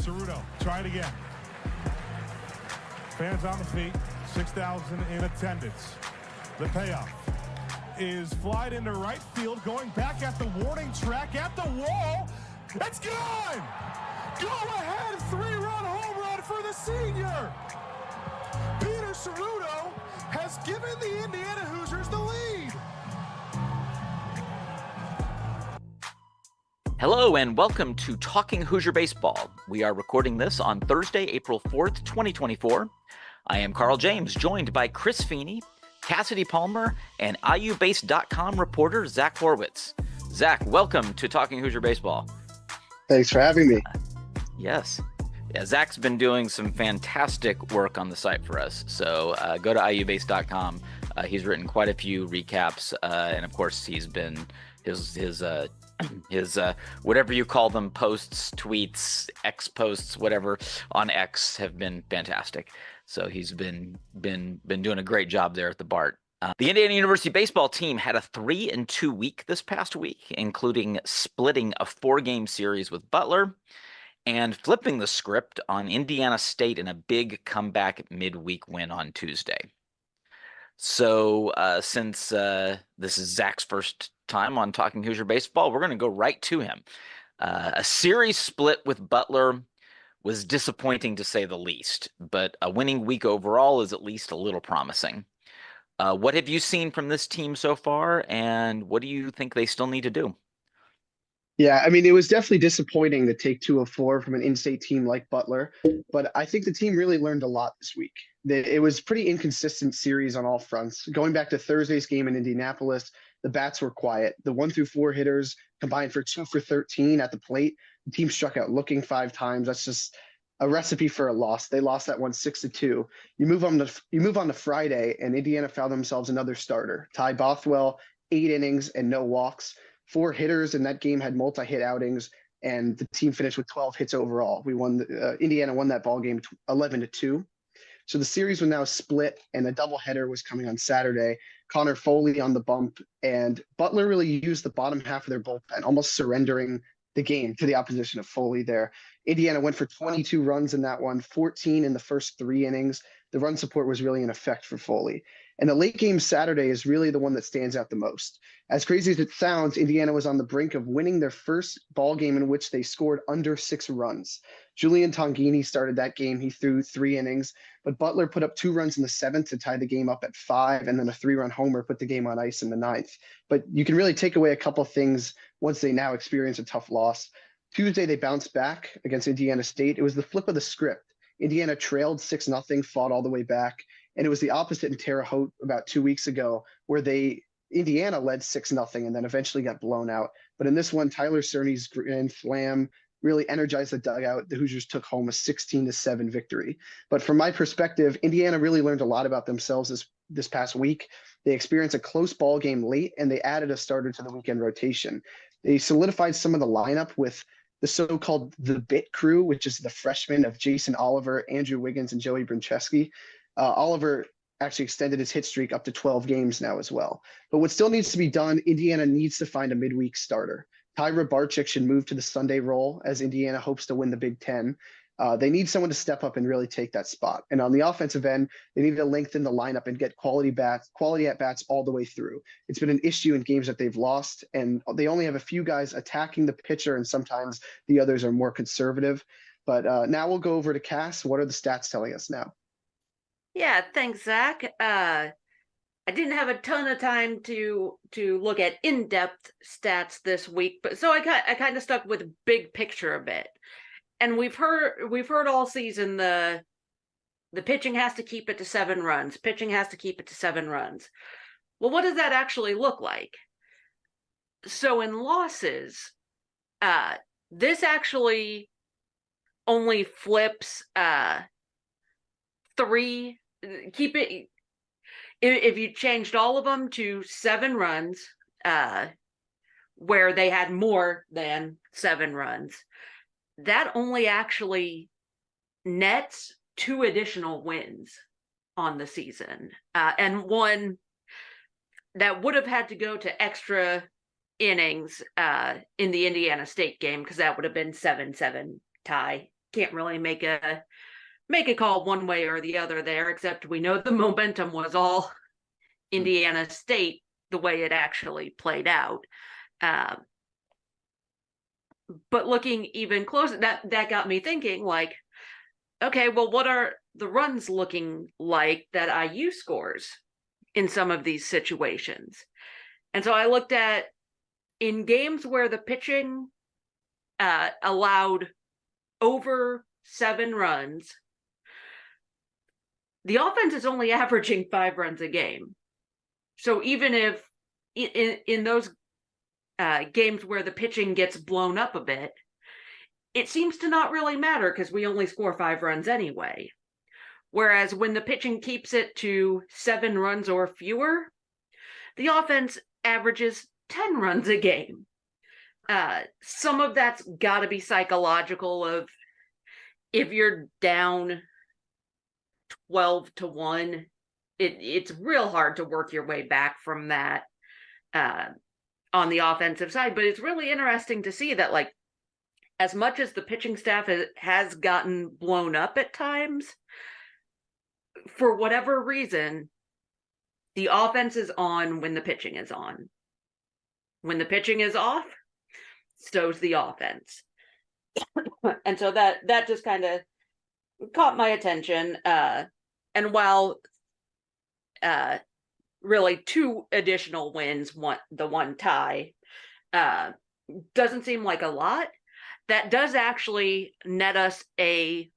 Ceruto, try it again. Fans on the feet, 6,000 in attendance. The payoff is flied into right field, going back at the warning track, at the wall. It's gone! Go ahead, 3-run home run for the senior! Peter Ceruto has given the Indiana Hoosiers the lead. Hello and welcome to Talking Hoosier Baseball. We are recording this on Thursday, April 4th, 2024. I am Carl James, joined by Chris Feeney, Cassidy Palmer, and IUBase.com reporter Zach Horwitz. Zach, welcome to Talking Hoosier Baseball. Thanks for having me. Yes. Yeah, Zach's been doing some fantastic work on the site for us. So go to IUBase.com. He's written quite a few recaps, and of course he's been his whatever you call them, posts, tweets, X posts, whatever on X have been fantastic. So he's been doing a great job there at the BART. The Indiana University baseball team had a 3-2 week this past week, including splitting a 4-game series with Butler and flipping the script on Indiana State in a big comeback midweek win on Tuesday. So since this is Zach's first time on Talking Hoosier Baseball, we're going to go right to him. A series split with Butler was disappointing to say the least, but a winning week overall is at least a little promising. What have you seen from this team so far, and what do you think they still need to do? Yeah, I mean, it was definitely disappointing to take 2 of 4 from an in-state team like Butler, but I think the team really learned a lot this week. It was pretty inconsistent series on all fronts. Going back to Thursday's game in Indianapolis, the bats were quiet. The 1 through 4 hitters combined for 2 for 13 at the plate. The team struck out looking 5 times. That's just a recipe for a loss. They lost that one 6-2. You move on to Friday, and Indiana found themselves another starter. Ty Bothwell, 8 innings and no walks. 4 hitters in that game had multi-hit outings, and the team finished with 12 hits overall. Indiana won that ball game 11-2. So the series was now split, and a doubleheader was coming on Saturday. Connor Foley on the bump, and Butler really used the bottom half of their bullpen, almost surrendering the game to the opposition of Foley there. Indiana went for 22 runs in that one, 14 in the first 3 innings. The run support was really in effect for Foley. And the late game Saturday is really the one that stands out the most. As crazy as it sounds, Indiana was on the brink of winning their first ball game in which they scored under 6 runs. Julian Tongini started that game. He threw 3 innings, but Butler put up 2 runs in the 7th to tie the game up at 5, and then a 3-run homer put the game on ice in the 9th. But you can really take away a couple things once they now experience a tough loss. Tuesday, they bounced back against Indiana State. It was the flip of the script. Indiana trailed 6-0, fought all the way back. And it was the opposite in Terre Haute about 2 weeks ago, where Indiana led 6-0 and then eventually got blown out. But in this one, Tyler Cerny's grand slam really energized the dugout. The Hoosiers took home a 16-7 victory. But from my perspective, Indiana really learned a lot about themselves this past week. They experienced a close ball game late, and they added a starter to the weekend rotation. They solidified some of the lineup with the so-called The Bit Crew, which is the freshmen of Jason Oliver, Andrew Wiggins, and Joey Brincheski. Oliver actually extended his hit streak up to 12 games now as well. But what still needs to be done, Indiana needs to find a midweek starter. Tyra Barczyk should move to the Sunday role as Indiana hopes to win the Big Ten. They need someone to step up and really take that spot. And on the offensive end, they need to lengthen the lineup and get quality at bats all the way through. It's been an issue in games that they've lost, and they only have a few guys attacking the pitcher, and sometimes the others are more conservative. But now we'll go over to Cass. What are the stats telling us now? Yeah, thanks, Zach. I didn't have a ton of time to look at in-depth stats this week, but so I kind of stuck with big picture a bit. And we've heard all season the pitching has to keep it to 7 runs. Pitching has to keep it to 7 runs. Well, what does that actually look like? So in losses, this actually only flips 3. Keep it if you changed all of them to 7 runs, where they had more than 7 runs, that only actually nets 2 additional wins on the season, and one that would have had to go to extra innings in the Indiana State game, because that would have been 7-7 tie can't really make a call one way or the other there, except we know the momentum was all Indiana State the way it actually played out. But looking even closer, that got me thinking, like, okay, well, what are the runs looking like that IU scores in some of these situations? And so I looked at, in games where the pitching allowed over 7 runs, the offense is only averaging 5 runs a game. So even if in those games where the pitching gets blown up a bit, it seems to not really matter because we only score 5 runs anyway. Whereas when the pitching keeps it to 7 runs or fewer, the offense averages 10 runs a game. Some of that's got to be psychological, of if you're down 12-1, it's real hard to work your way back from that on the offensive side. But it's really interesting to see that, like, as much as the pitching staff has gotten blown up at times, for whatever reason, the offense is on when the pitching is on. When the pitching is off, so's the offense. And so that just kind of caught my attention. And while really 2 additional wins, the one tie, doesn't seem like a lot, that does actually net us a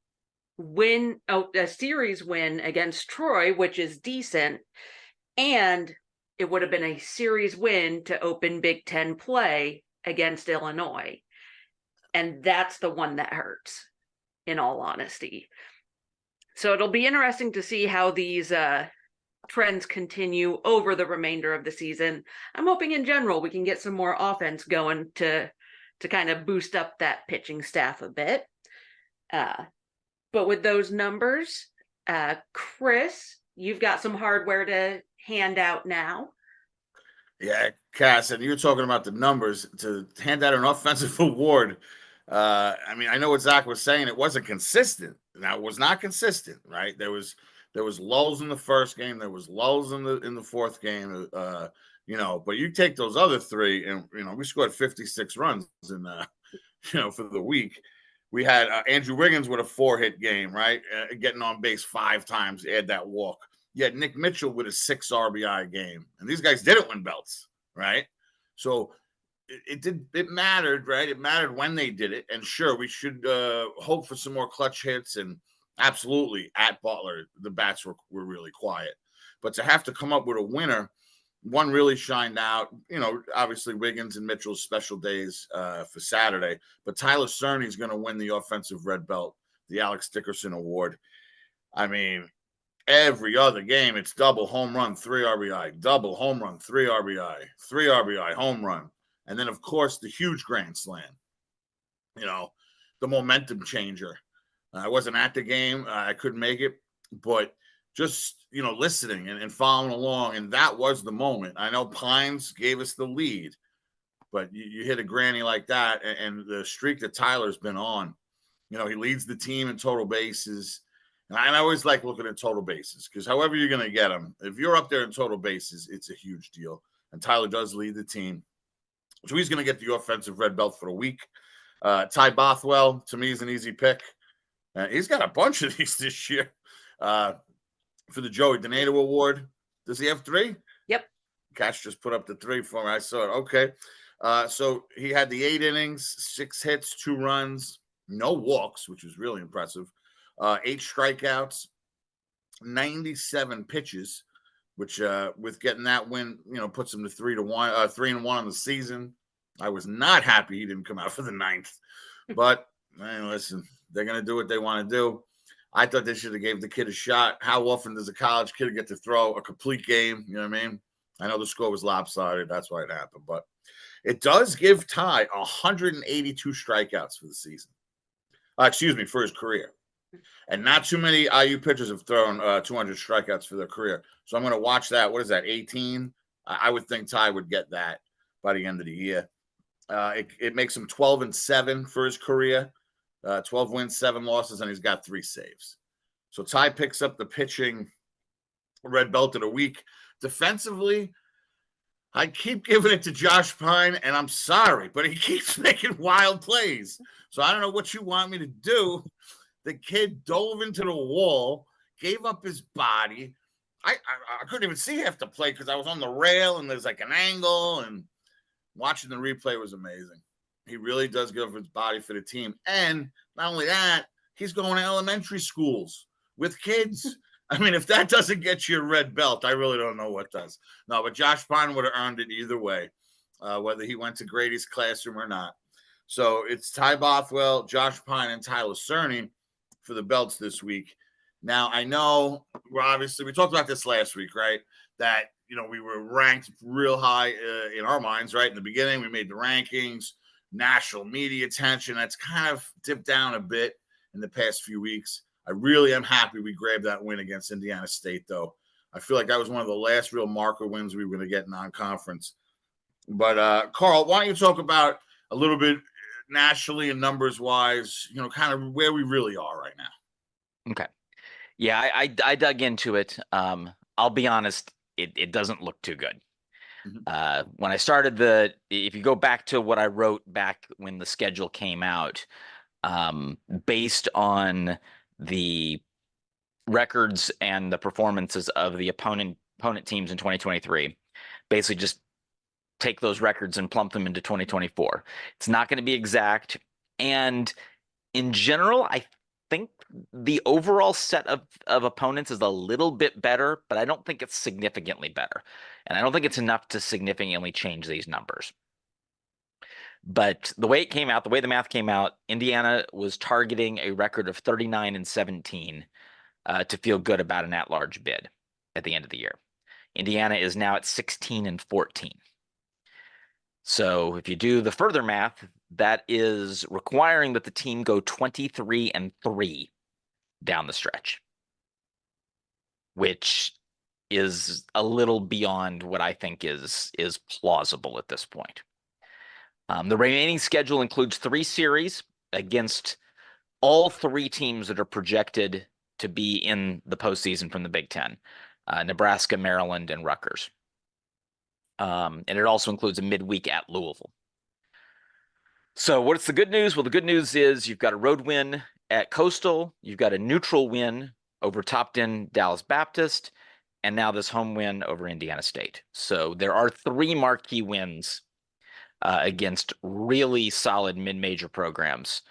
series win against Troy, which is decent. And it would have been a series win to open Big Ten play against Illinois. And that's the one that hurts, in all honesty. So it'll be interesting to see how these trends continue over the remainder of the season. I'm hoping in general we can get some more offense going to kind of boost up that pitching staff a bit. But with those numbers, Chris, you've got some hardware to hand out now. Yeah, Cass, and you're talking about the numbers to hand out an offensive award. I mean, I know what Zach was saying. It wasn't consistent. Now, it was not consistent, right? There was lulls in the first game. There was lulls in the fourth game. But you take those other 3, and we scored 56 runs in for the week. We had Andrew Wiggins with a 4-hit game, right? Getting on base 5 times, add that walk. You had Nick Mitchell with a 6 RBI game, and these guys didn't win belts, right? So it mattered, right? It mattered when they did it, and sure, we should hope for some more clutch hits, and absolutely at Butler, the bats were really quiet, but to have to come up with a winner, one really shined out. Obviously Wiggins and Mitchell's special days for Saturday, but Tyler Cerny's going to win the offensive red belt, the Alex Dickerson Award. I mean, every other game, it's double home run, 3 RBI, double home run, 3 RBI, 3 RBI, home run. And then, of course, the huge grand slam, the momentum changer. I wasn't at the game. I couldn't make it. But just, listening and following along, and that was the moment. I know Pines gave us the lead, but you hit a granny like that, and the streak that Tyler's been on, he leads the team in total bases. And I always like looking at total bases because however you're going to get them, if you're up there in total bases, it's a huge deal. And Tyler does lead the team. So he's going to get the offensive red belt for the week. Ty Bothwell, to me, is an easy pick. He's got a bunch of these this year for the Joey Donato Award. Does he have 3? Yep. Cash just put up the 3 for me. I saw it. Okay. So he had the 8 innings, 6 hits, 2 runs, no walks, which was really impressive. 8 strikeouts, 97 pitches, which with getting that win, puts him to 3-1 on the season. I was not happy he didn't come out for the 9th, but listen, they're going to do what they want to do. I thought they should have gave the kid a shot. How often does a college kid get to throw a complete game? You know what I mean? I know the score was lopsided. That's why it happened, but it does give Ty 182 strikeouts for the season. For his career. And not too many IU pitchers have thrown 200 strikeouts for their career. So I'm going to watch that. What is that, 18? I would think Ty would get that by the end of the year. It makes him 12-7 for his career. 12 wins, 7 losses, and he's got 3 saves. So Ty picks up the pitching red belt of the week. Defensively, I keep giving it to Josh Pine, and I'm sorry, but he keeps making wild plays. So I don't know what you want me to do. The kid dove into the wall, gave up his body. I couldn't even see half the play because I was on the rail and there's like an angle, and watching the replay was amazing. He really does give up his body for the team. And not only that, he's going to elementary schools with kids. I mean, if that doesn't get you a red belt, I really don't know what does. No, but Josh Pine would have earned it either way, whether he went to Grady's classroom or not. So it's Ty Bothwell, Josh Pine, and Tyler Cerny for the belts this week. Now, I know we talked about this last week, right? That, we were ranked real high in our minds, right? In the beginning, we made the rankings, national media attention. That's kind of dipped down a bit in the past few weeks. I really am happy we grabbed that win against Indiana State, though. I feel like that was one of the last real marker wins we were going to get non-conference. But, Carl, why don't you talk about a little bit nationally and numbers-wise, kind of where we really are right now. Okay. Yeah, I dug into it. I'll be honest, it doesn't look too good. Mm-hmm. When I started if you go back to what I wrote back when the schedule came out, based on the records and the performances of the opponent teams in 2023, basically just take those records and plump them into 2024. It's not going to be exact. And in general, I think the overall set of opponents is a little bit better, but I don't think it's significantly better. And I don't think it's enough to significantly change these numbers. But the way it came out, the way the math came out, Indiana was targeting a record of 39-17 to feel good about an at-large bid at the end of the year. Indiana is now at 16-14. So if you do the further math, that is requiring that the team go 23-3 down the stretch, which is a little beyond what I think is plausible at this point. The remaining schedule includes 3 series against all 3 teams that are projected to be in the postseason from the Big Ten, Nebraska, Maryland, and Rutgers. And it also includes a midweek at Louisville. So what's the good news? Well, the good news is you've got a road win at Coastal, you've got a neutral win over top-10 Dallas Baptist, and now this home win over Indiana State. So there are 3 marquee wins against really solid mid-major programs.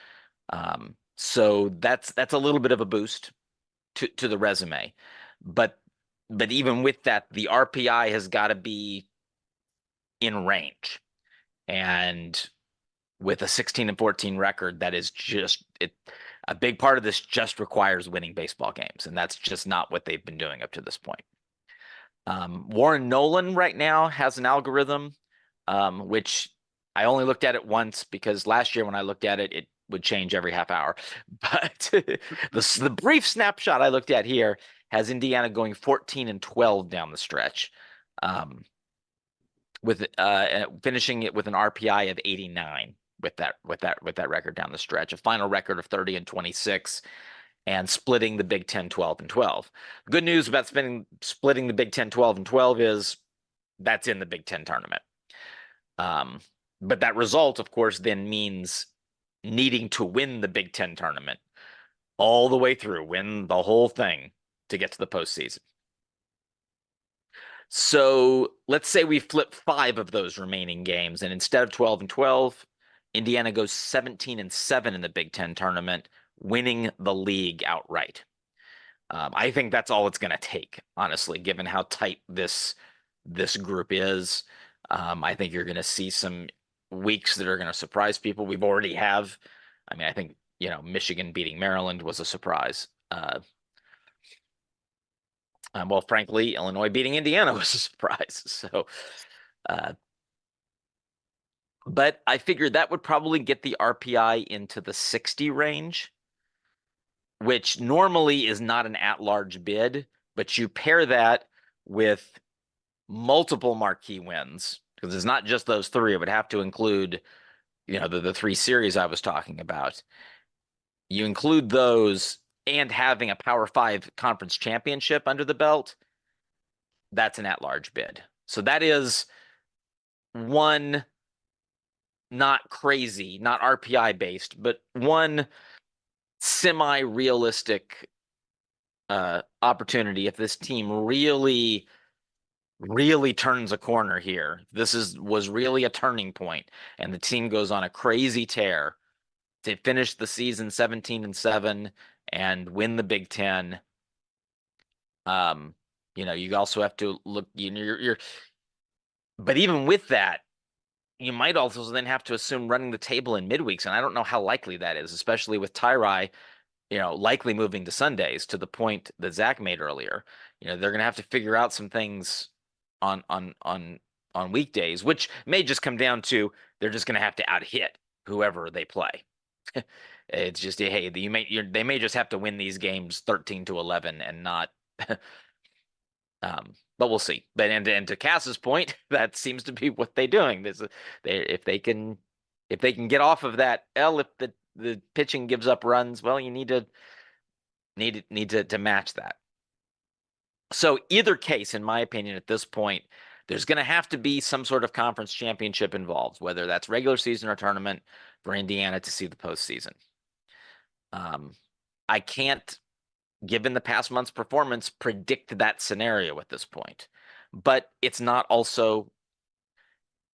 So that's a little bit of a boost to the resume. But even with that, the RPI has got to be in range. And with a 16-14 record, that is just a big part of this just requires winning baseball games. And that's just not what they've been doing up to this point. Warren Nolan right now has an algorithm, which I only looked at it once because last year when I looked at it, it would change every half hour. But the brief snapshot I looked at here has Indiana going 14-12 down the stretch, with finishing it with an RPI of 89 with that record down the stretch, a final record of 30-26, and splitting the Big Ten 12-12. The good news about splitting the Big Ten 12-12 is that's in the Big Ten tournament. But that result, of course, then means needing to win the Big Ten tournament all the way through, win the whole thing to get to the postseason. So let's say we flip 5 of those remaining games, and instead of 12-12, Indiana goes 17-7 in the Big Ten tournament, winning the league outright. I think that's all it's going to take, honestly, given how tight this group is. I think you're going to see some weeks that are going to surprise people. We've already have. I mean, I think, Michigan beating Maryland was a surprise. Well, frankly, Illinois beating Indiana was a surprise. So, but I figured that would probably get the RPI into the 60 range, which normally is not an at-large bid, but you pair that with multiple marquee wins, because it's not just those 3. It would have to include, the 3 series I was talking about. You include those and having a Power 5 conference championship under the belt, that's an at-large bid. So that is one, not crazy, not RPI based, but one semi-realistic opportunity if this team really turns a corner here. Was really a turning point, and the team goes on a crazy tear to finish the season 17-7 and win the Big Ten. You also have to look. But even with that, you might also then have to assume running the table in midweeks, and I don't know how likely that is, especially with Tyrai, likely moving to Sundays. To the point that Zach made earlier, they're going to have to figure out some things on weekdays, which may just come down to they're just going to have to out-hit whoever they play. It's just, hey, they may just have to win these games 13-11 and not. But we'll see. But and to Cass's point, that seems to be what they're doing. If they can get off of that L, if the pitching gives up runs, well, you need to match that. So either case, in my opinion, at this point, there's going to have to be some sort of conference championship involved, whether that's regular season or tournament, for Indiana to see the postseason. I can't, given the past month's performance, predict that scenario at this point. But it's not also,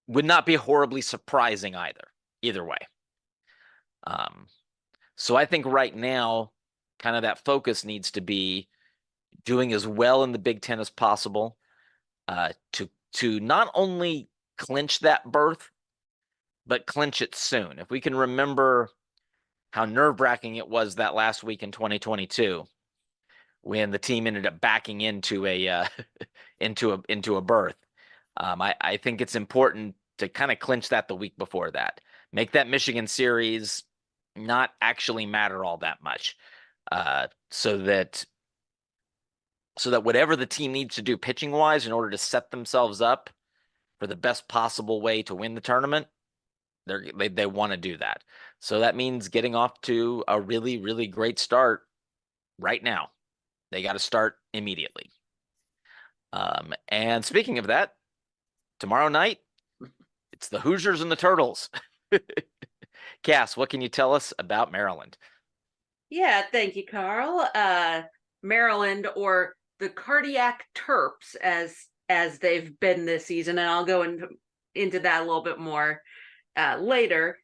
would not be horribly surprising either way. So I think right now, kind of that focus needs to be doing as well in the Big Ten as possible, to not only clinch that berth, but clinch it soon. If we can remember how nerve-wracking it was that last week in 2022, when the team ended up backing into a into a berth, I think it's important to kind of clinch that the week before that. Make that Michigan series not actually matter all that much, so that whatever the team needs to do pitching wise in order to set themselves up for the best possible way to win the tournament, they want to do that. So that means getting off to a really, really great start right now. They got to start immediately. And speaking of that, tomorrow night, it's the Hoosiers and the Turtles. Cass, what can you tell us about Maryland? Yeah, thank you, Carl. Maryland, or the Cardiac Terps, as they've been this season, and I'll go into that a little bit more later.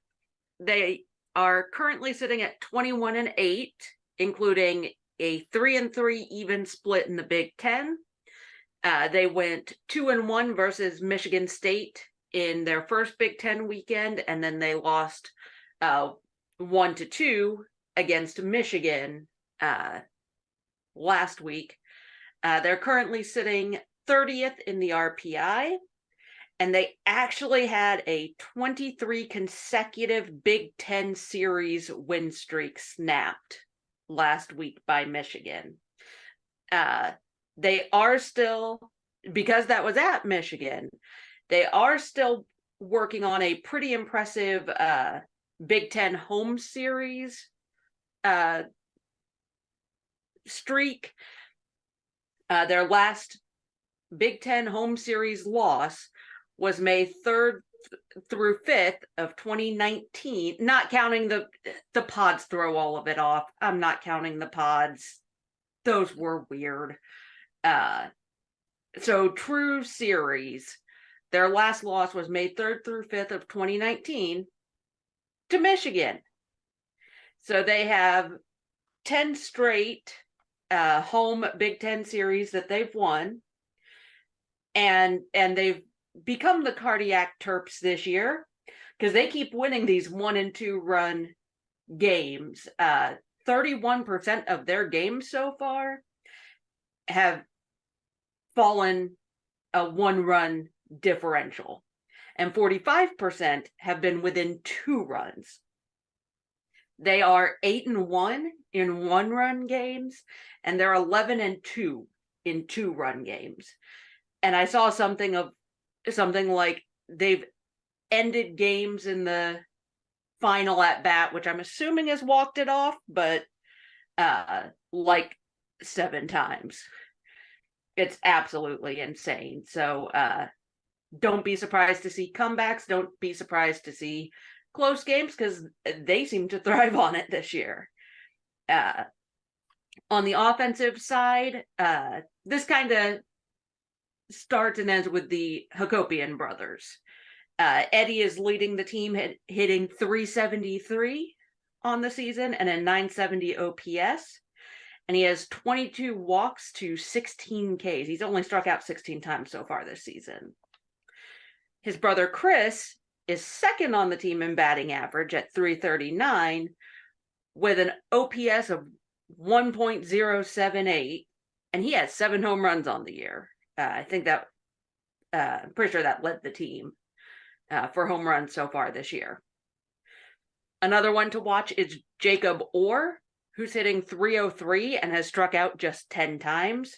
They are currently sitting at 21-8, including a 3-3 even split in the Big Ten. They went 2-1 versus Michigan State in their first Big Ten weekend, and then they lost 1-2 against Michigan last week. They're currently sitting 30th in the RPI, and they actually had a 23 consecutive Big Ten series win streak snapped last week by Michigan. They are still, because that was at Michigan, they are still working on a pretty impressive Big Ten home series streak. Their last Big Ten home series loss was May 3rd through 5th of 2019, not counting the pods. Throw all of it off. I'm not counting the pods. Those were weird. So true series, their last loss was May 3rd through 5th of 2019 to Michigan. So they have 10 straight home Big Ten series that they've won, and they've become the Cardiac Terps this year because they keep winning these 1-2 run games. 31% of their games so far have fallen a 1-run differential, and 45% have been within 2 runs. They are 8-1 in 1-run games, and they're 11-2 in 2-run games. And I saw something like they've ended games in the final at bat, which I'm assuming has walked it off, but like 7 times. It's absolutely insane. So don't be surprised to see comebacks. Don't be surprised to see close games, because they seem to thrive on it this year. On the offensive side, this kind of starts and ends with the Hakopian brothers. Eddie is leading the team, hitting 373 on the season and a 970 OPS. And he has 22 walks to 16 Ks. He's only struck out 16 times so far this season. His brother Chris is second on the team in batting average at 339 with an OPS of 1.078, and he has 7 home runs on the year. I think that I'm pretty sure that led the team for home runs so far this year. Another one to watch is Jacob Orr, who's hitting 303 and has struck out just 10 times.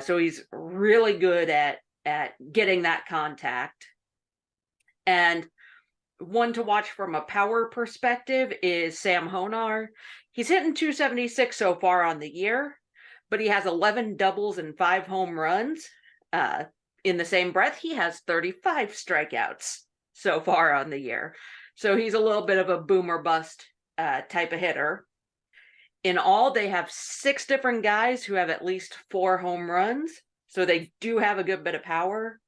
So he's really good at getting that contact. And one to watch from a power perspective is Sam Honar. He's hitting 276 so far on the year, but he has 11 doubles and 5 home runs. In the same breath, he has 35 strikeouts so far on the year. So he's a little bit of a boomer bust type of hitter. In all, they have 6 different guys who have at least 4 home runs. So they do have a good bit of power.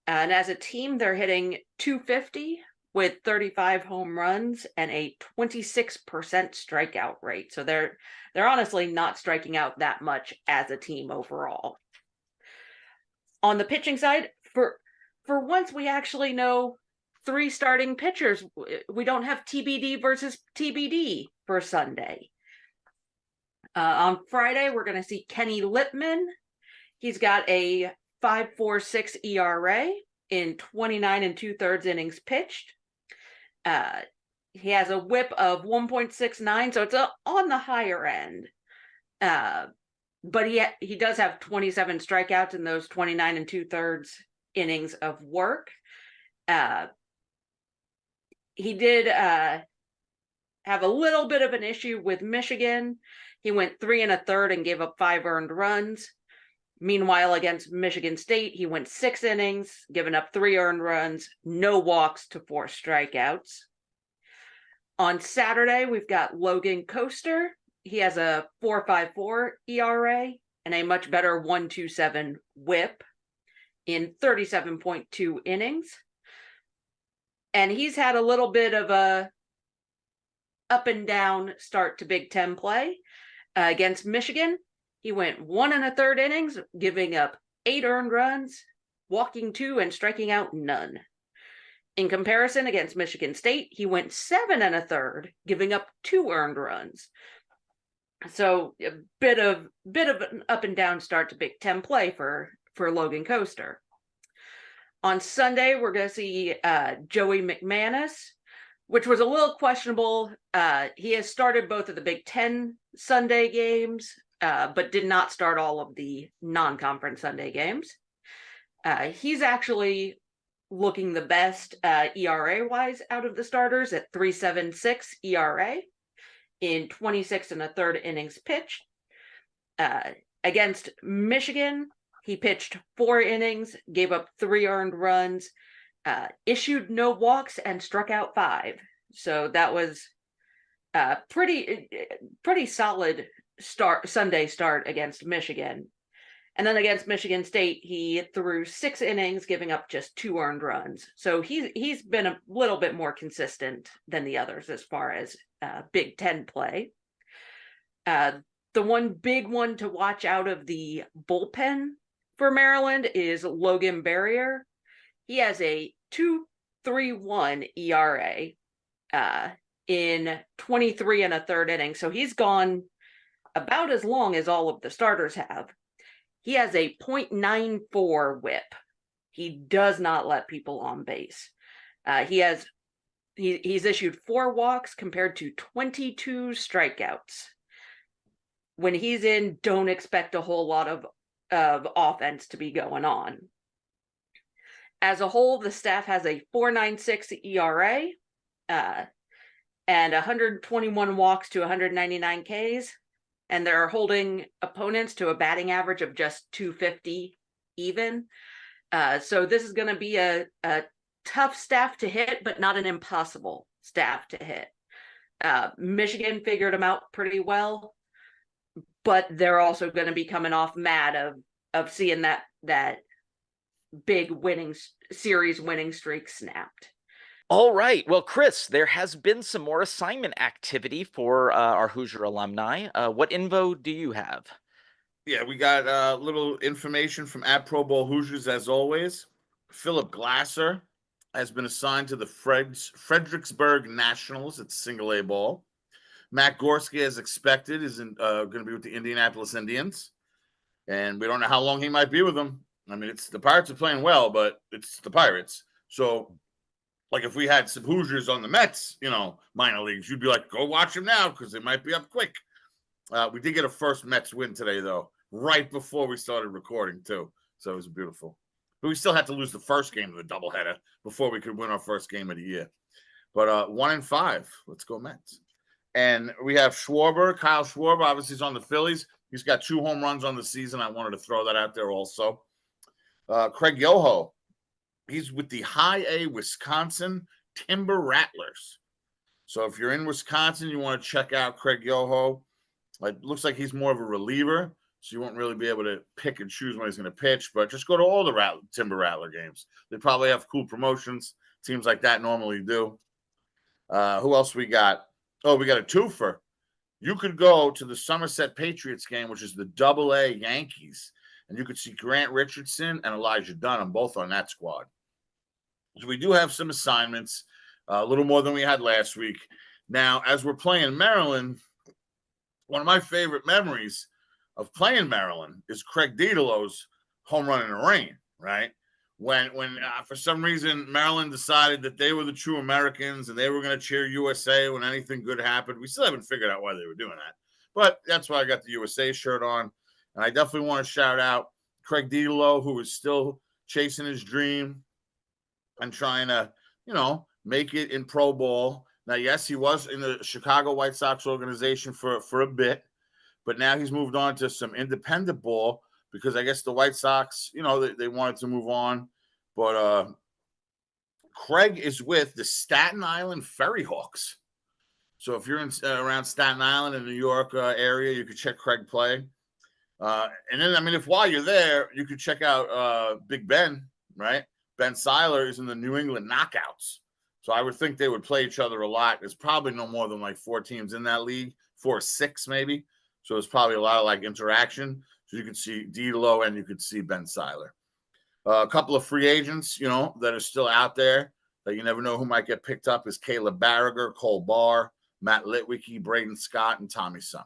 And as a team, they're hitting 250 with 35 home runs and a 26% strikeout rate. So they're honestly not striking out that much as a team overall. On the pitching side, for once, we actually know 3 starting pitchers. We don't have TBD versus TBD for Sunday. On Friday, we're going to see Kenny Lippman. He's got a 5.46 ERA in 29 2/3 innings pitched. He has a whip of 1.69, so it's on the higher end. But he does have 27 strikeouts in those 29 2/3 innings of work. He did have a little bit of an issue with Michigan. He went 3 1/3 and gave up 5 earned runs. Meanwhile, against Michigan State, he went 6 innings, giving up 3 earned runs, no walks to 4 strikeouts. On Saturday, we've got Logan Coaster. He has a 4.54 ERA and a much better 1.27 whip in 37.2 innings. And he's had a little bit of a up and down start to Big Ten play. Against Michigan, he went 1 1/3 innings, giving up 8 earned runs, walking 2 and striking out none. In comparison, against Michigan State, he went 7 1/3, giving up 2 earned runs. So a bit of an up and down start to Big Ten play for Logan Coaster. On Sunday, we're going to see Joey McManus, which was a little questionable. He has started both of the Big Ten Sunday games, but did not start all of the non-conference Sunday games. He's actually looking the best ERA-wise out of the starters at 3.76 ERA in 26 1/3 innings pitched. Against Michigan, he pitched 4 innings, gave up 3 earned runs, issued no walks, and struck out 5. So that was pretty solid Sunday start against Michigan. And then against Michigan State, he threw 6 innings, giving up just 2 earned runs. So he's been a little bit more consistent than the others as far as Big Ten play. The one big one to watch out of the bullpen for Maryland is Logan Barrier. He has a 2.31 ERA in 23 1/3 innings. So he's gone about as long as all of the starters have. He has a 0.94 whip. He does not let people on base. He's issued 4 walks compared to 22 strikeouts. When he's in, don't expect a whole lot of offense to be going on. As a whole, the staff has a 4.96 ERA. and 121 walks to 199 Ks. And they're holding opponents to a batting average of just 250 even. So this is going to be a tough staff to hit, but not an impossible staff to hit. Michigan figured them out pretty well, but they're also going to be coming off mad of seeing that big series winning streak snapped. All right. Well, Chris, there has been some more assignment activity for our Hoosier alumni. What info do you have? Yeah, we got a little information from at Pro Bowl Hoosiers as always. Philip Glasser has been assigned to the Fredericksburg Nationals at single A ball. Matt Gorski, as expected, is going to be with the Indianapolis Indians. And we don't know how long he might be with them. I mean, the Pirates are playing well, but it's the Pirates. So, like if we had some Hoosiers on the Mets, minor leagues, you'd be like, go watch them now because they might be up quick. We did get a first Mets win today, though, right before we started recording, too. So it was beautiful. But we still had to lose the first game of the doubleheader before we could win our first game of the year. But 1-5. Let's go Mets. And we have Schwarber, Kyle Schwarber. Obviously, he's on the Phillies. He's got 2 home runs on the season. I wanted to throw that out there also. Craig Yoho. He's with the High A Wisconsin Timber Rattlers. So if you're in Wisconsin, you want to check out Craig Yoho. It looks like he's more of a reliever, so you won't really be able to pick and choose when he's going to pitch. But just go to all the Timber Rattler games. They probably have cool promotions. Teams like that normally do. Who else we got? Oh, we got a twofer. You could go to the Somerset Patriots game, which is the AA Yankees, and you could see Grant Richardson and Elijah Dunham both on that squad. So we do have some assignments, a little more than we had last week. Now, as we're playing Maryland, one of my favorite memories of playing Maryland is Craig Didelo's home run in the rain, right? When for some reason Maryland decided that they were the true Americans and they were going to cheer USA when anything good happened. We still haven't figured out why they were doing that. But that's why I got the USA shirt on. And I definitely want to shout out Craig Didelo, who is still chasing his dream and trying to, make it in pro ball. Now, yes, he was in the Chicago White Sox organization for a bit, but now he's moved on to some independent ball because I guess the White Sox, they wanted to move on. But Craig is with the Staten Island Ferry Hawks. So if you're around Staten Island in the New York area, you could check Craig play. And then, if while you're there, you could check out Big Ben, right? Ben Seiler is in the New England Knockouts. So I would think they would play each other a lot. There's probably no more than like 4 teams in that league, 4 or 6 maybe. So there's probably a lot of interaction. So you could see Didelo and you could see Ben Seiler. A couple of free agents, that are still out there that you never know who might get picked up is Caleb Barriger, Cole Barr, Matt Litwicky, Braden Scott, and Tommy Summer.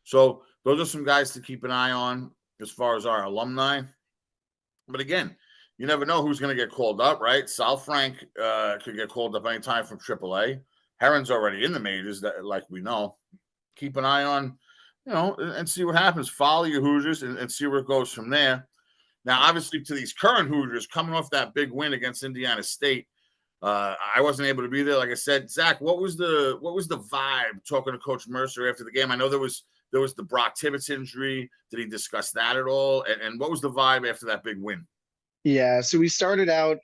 So those are some guys to keep an eye on as far as our alumni. But again, you never know who's going to get called up, right? Sal Frank could get called up anytime from AAA. Heron's already in the majors, like we know. Keep an eye on, and see what happens. Follow your Hoosiers and see where it goes from there. Now, obviously, to these current Hoosiers, coming off that big win against Indiana State, I wasn't able to be there. Like I said, Zach, what was the vibe talking to Coach Mercer after the game? I know there was the Brock Tibbetts injury. Did he discuss that at all? And what was the vibe after that big win? Yeah, so we started out,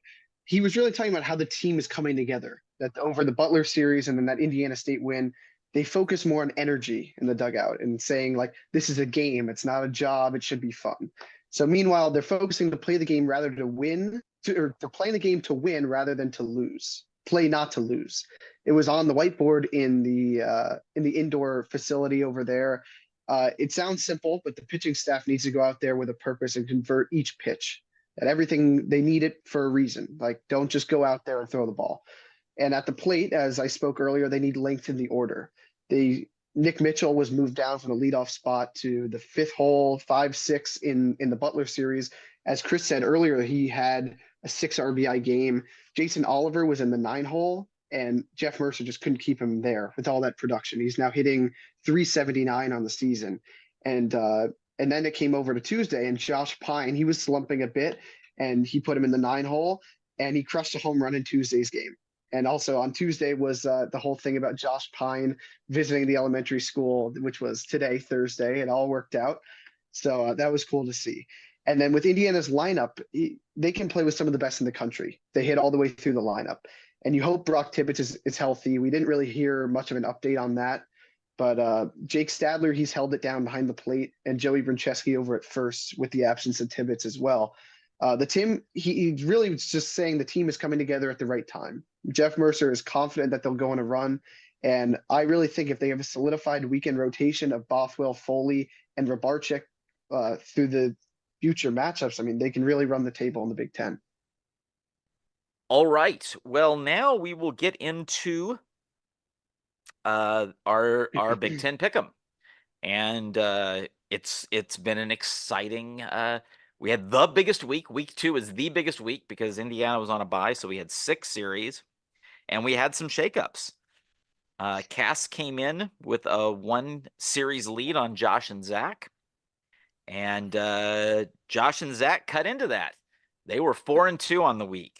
he was really talking about how the team is coming together, that over the Butler series and then that Indiana State win, they focus more on energy in the dugout and saying this is a game. It's not a job. It should be fun. So meanwhile, they're focusing to play the game rather to win, or they're playing the game to win rather than to lose. Play not to lose. It was on the whiteboard in the indoor facility over there. It sounds simple, but the pitching staff needs to go out there with a purpose and convert each pitch. That everything, they need it for a reason. Don't just go out there and throw the ball. And at the plate, as I spoke earlier, they need length in the order. Nick Mitchell was moved down from the leadoff spot to the 5th hole, 5-6 in the Butler series. As Chris said earlier, he had a 6 RBI game. Jason Oliver was in the 9 hole, and Jeff Mercer just couldn't keep him there with all that production. He's now hitting 379 on the season. And then it came over to Tuesday, and Josh Pine, he was slumping a bit, and he put him in the 9 hole, and he crushed a home run in Tuesday's game. And also on Tuesday was the whole thing about Josh Pine visiting the elementary school, which was today, Thursday. It all worked out. So that was cool to see. And then with Indiana's lineup, they can play with some of the best in the country. They hit all the way through the lineup. And you hope Brock Tibbetts is healthy. We didn't really hear much of an update on that. But Jake Stadler, he's held it down behind the plate, and Joey Brincheski over at first with the absence of Tibbetts as well. The team, he really was just saying the team is coming together at the right time. Jeff Mercer is confident that they'll go on a run. And I really think if they have a solidified weekend rotation of Bothwell, Foley, and Rabarchik through the future matchups, I mean, they can really run the table in the Big Ten. All right. Well, now we will get into our Big Ten pick'em, and it's been an exciting. We had the biggest week. Week 2 is the biggest week because Indiana was on a bye, so we had 6 series, and we had some shakeups. Cass came in with a 1 series lead on Josh and Zach, and Josh and Zach cut into that. They were 4-2 on the week.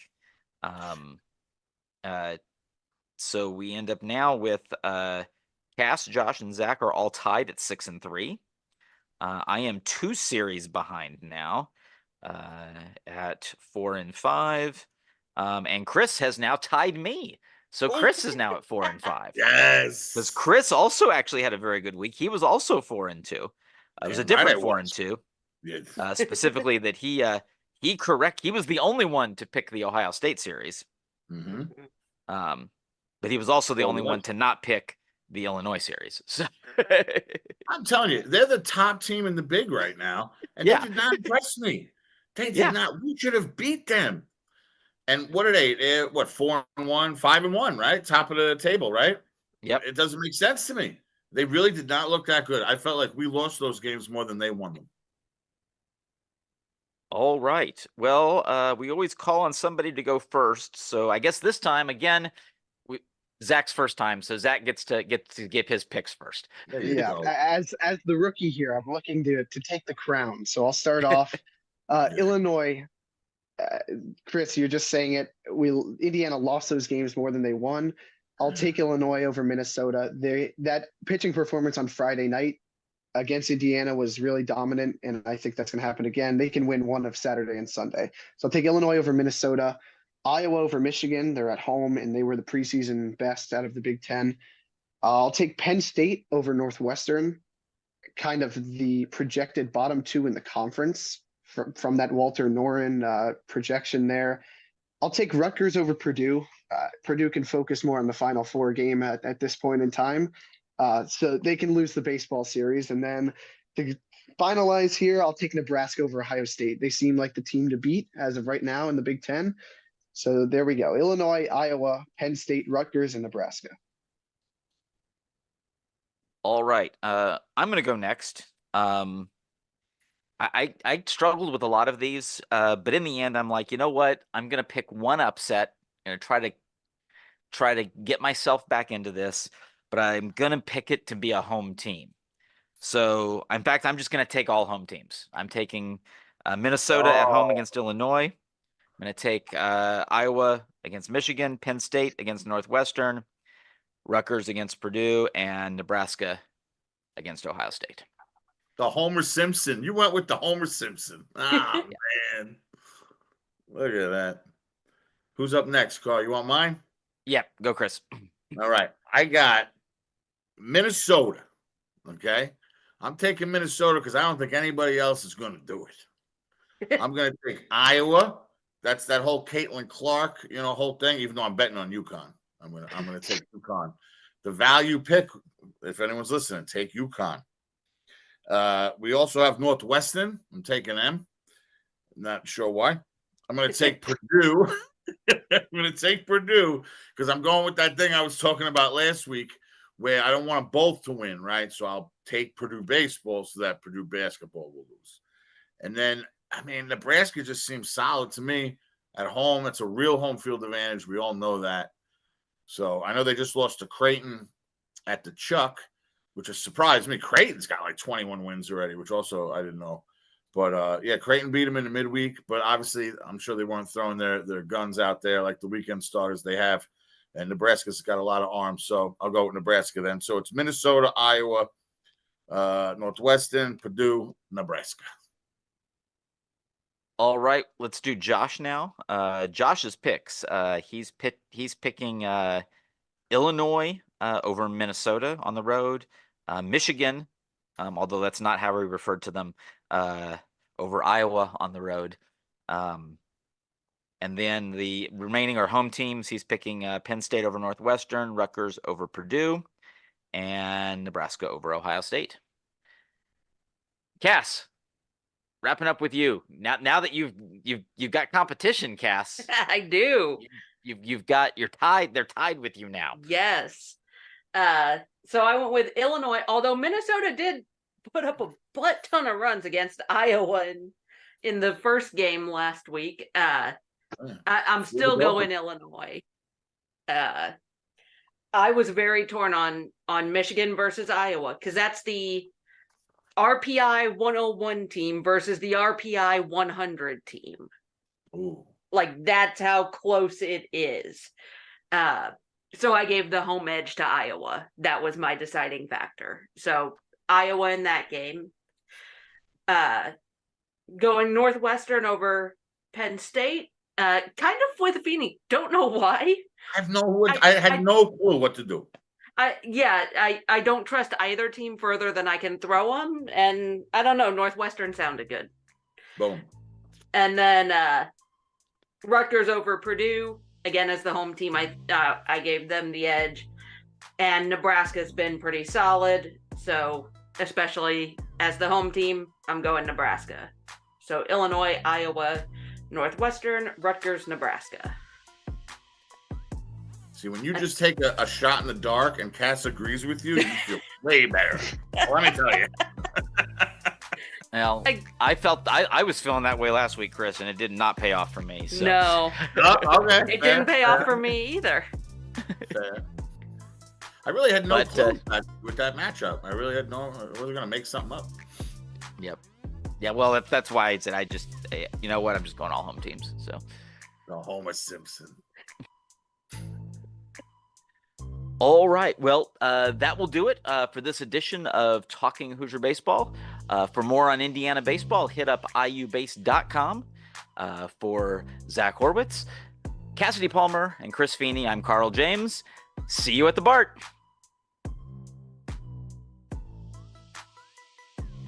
So we end up now with Cass, Josh, and Zach are all tied at 6-3. I am 2 series behind now at 4-5. And Chris has now tied me. So Chris is now at 4-5. Yes. Because Chris also actually had a very good week. He was also 4-2. It was a different 4-2. Yes. Specifically that he was the only one to pick the Ohio State series. Mm-hmm. But he was also the only one to not pick the Illinois series. So I'm telling you, they're the top team in the Big right now, and they did not impress me. They did not. We should have beat them. And what are they? 4-1, 5-1, right? Top of the table, right? Yep. It doesn't make sense to me. They really did not look that good. I felt like we lost those games more than they won them. All right. Well, we always call on somebody to go first. So I guess this time, again, Zach's first time, so Zach gets to give his picks first. Yeah, as the rookie here, I'm looking to take the crown. So I'll start off. Illinois, Chris, you're just saying it. Indiana lost those games more than they won. I'll take Illinois over Minnesota. That pitching performance on Friday night against Indiana was really dominant, and I think that's going to happen again. They can win one of Saturday and Sunday. So I'll take Illinois over Minnesota. Iowa over Michigan. They're at home, and they were the preseason best out of the Big Ten. I'll take Penn State over Northwestern, kind of the projected bottom 2 in the conference from that Walter Noren projection there. I'll take Rutgers over Purdue. Purdue can focus more on the Final Four game at this point in time, so they can lose the baseball series. And then to finalize here, I'll take Nebraska over Ohio State. They seem like the team to beat as of right now in the Big Ten. So there we go. Illinois, Iowa, Penn State, Rutgers, and Nebraska. All right. I'm going to go next. I struggled with a lot of these, but in the end, I'm like, you know what? I'm going to pick one upset and try to get myself back into this, but I'm going to pick it to be a home team. So, in fact, I'm just going to take all home teams. I'm taking Minnesota at home against Illinois. I'm going to take Iowa against Michigan, Penn State against Northwestern, Rutgers against Purdue, and Nebraska against Ohio State. The Homer Simpson. You went with the Homer Simpson. Ah, man. Look at that. Who's up next, Carl? You want mine? Yeah, go, Chris. All right. I got Minnesota. Okay. I'm taking Minnesota because I don't think anybody else is going to do it. I'm going to take Iowa. That's that whole Caitlin Clark, whole thing, even though I'm betting on UConn. I'm gonna take UConn. The value pick, if anyone's listening, take UConn. We also have Northwestern. I'm taking them. Not sure why. I'm going to take Purdue. I'm going to take Purdue because I'm going with that thing I was talking about last week where I don't want them both to win, right? So I'll take Purdue baseball so that Purdue basketball will lose. And then, Nebraska just seems solid to me at home. That's a real home field advantage. We all know that. So I know they just lost to Creighton at the Chuck, which has surprised me. Creighton's got like 21 wins already, which also I didn't know. But, Creighton beat them in the midweek. But obviously, I'm sure they weren't throwing their guns out there like the weekend starters they have. and Nebraska's got a lot of arms, so I'll go with Nebraska then. So it's Minnesota, Iowa, Northwestern, Purdue, Nebraska. All right, let's do Josh now. Josh's picks. He's picking Illinois over Minnesota on the road, Michigan, although that's not how we referred to them, over Iowa on the road. And then the remaining are home teams. He's picking Penn State over Northwestern, Rutgers over Purdue, and Nebraska over Ohio State. Cass, wrapping up with you. Now that you've got competition, Cass. I do. You've got they're tied with you now. Yes. So I went with Illinois, although Minnesota did put up a butt ton of runs against Iowa in the first game last week. I'm still going Illinois. I was very torn on Michigan versus Iowa because that's the RPI 101 team versus the RPI 100 team. Ooh. Like, that's how close it is. So I gave the home edge to Iowa. That was my deciding factor. So Iowa in that game. Going Northwestern over Penn State. Kind of with Feeney. Don't know why. I had no clue what to do. I don't trust either team further than I can throw them. And I don't know. Northwestern sounded good. Boom. And then Rutgers over Purdue. Again, as the home team, I gave them the edge. And Nebraska's been pretty solid. So, especially as the home team, I'm going Nebraska. So, Illinois, Iowa, Northwestern, Rutgers, Nebraska. See, when you just take a shot in the dark and Cass agrees with you, you feel way better. Let me tell you. Well, I was feeling that way last week, Chris, and it did not pay off for me. So. No. Okay. It didn't pay off for me either. Fair. I really had no clue with that matchup. I wasn't going to make something up. Yep. Yeah, well, that's why I said you know what? I'm just going all home teams. So. The Homer Simpson. All right. Well, that will do it for this edition of Talking Hoosier Baseball. For more on Indiana baseball, hit up iubase.com. For Zach Horwitz, Cassidy Palmer, and Chris Feeney, I'm Carl James. See you at the BART.